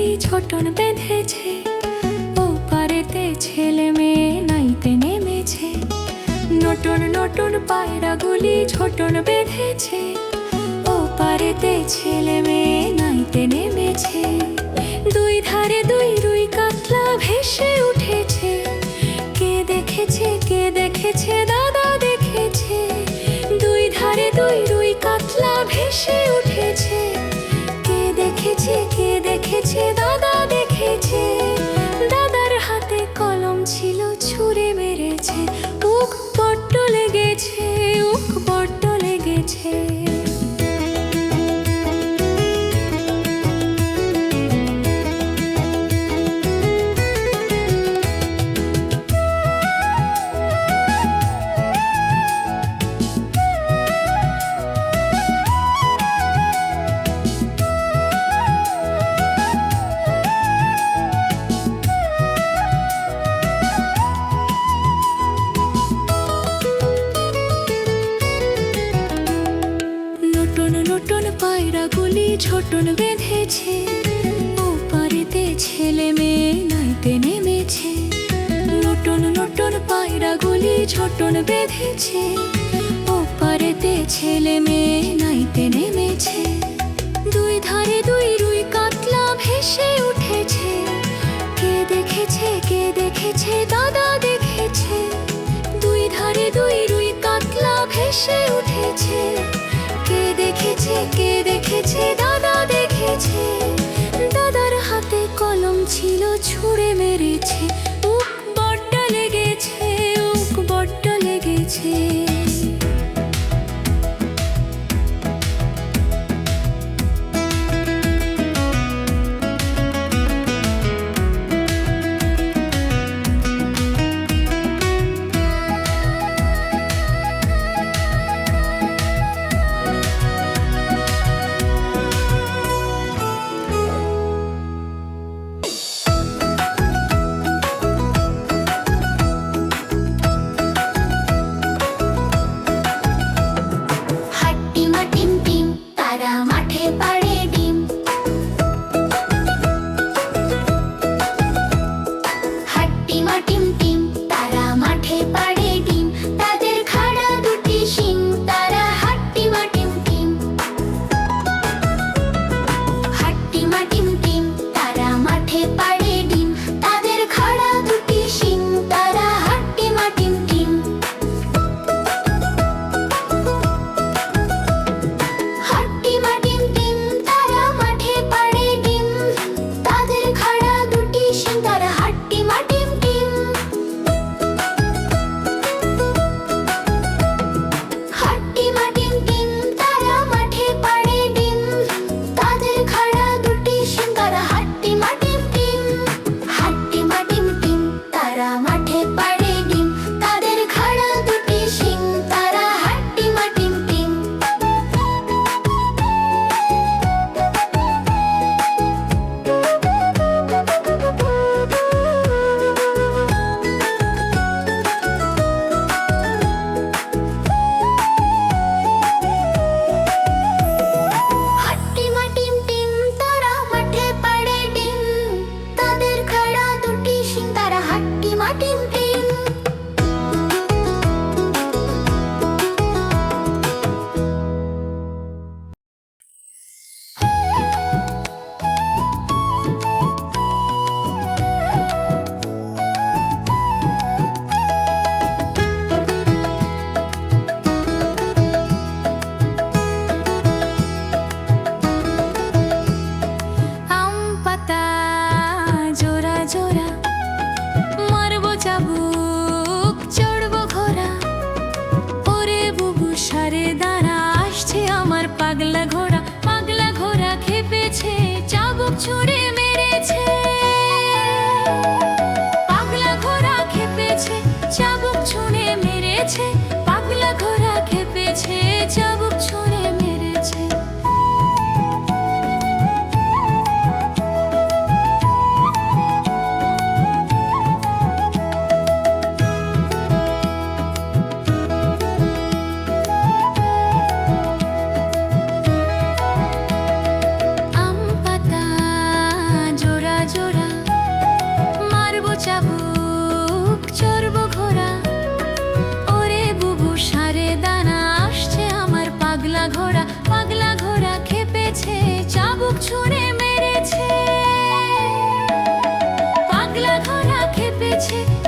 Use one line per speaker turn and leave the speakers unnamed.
গুলি ছোটন বেঁধেছে, ও পারেতে ছেলে মেয়ে নাইতে নেমেছে। নতুন নতুন পায়রা গুলি ছোটন বেঁধেছে, ও পারেতে ছেলে মেয়ে নাইতে নেমেছে। দুই ধারে দুই রুই কাতলা ভেসে উঠেছে, কে দেখেছে কে দেখেছে দাদা দেখেছে। দুই ধারে দুই রুই কাতলা ভেসে উঠেছে, কে দেখেছে কে দেখেছে দাদা দেখেছে। দাদার হাতে কলম ছিল ছুঁড়ে মেরেছে, উক বড্ড লেগেছে, উক বড্ড লেগেছে। নতুন পায়রা গুলি ছোটন বেঁধেছে, ও পারেতে ছেলে মেয়ে নাইতে নেমেছে। নতুন নতুন পায়রা গুলি ছোটন বেঁধেছে, ও পারেতে ছেলে মেয়ে নাইতে নেমেছে। দুই ধারে দুই রুই কাতলা ভেসে উঠেছে, কে দেখেছে কে দেখেছে দাদা দেখেছে। দুই ধারে দুই রুই কাতলা ভেসে উঠেছে, কে দেখেছে কে দেখেছে দাদা দেখেছে। দাদার হাতে কলম ছিল ছুঁড়ে মেরেছে, উক বড্ড লেগেছে, উক বড্ড লেগেছে। বেঁধেছে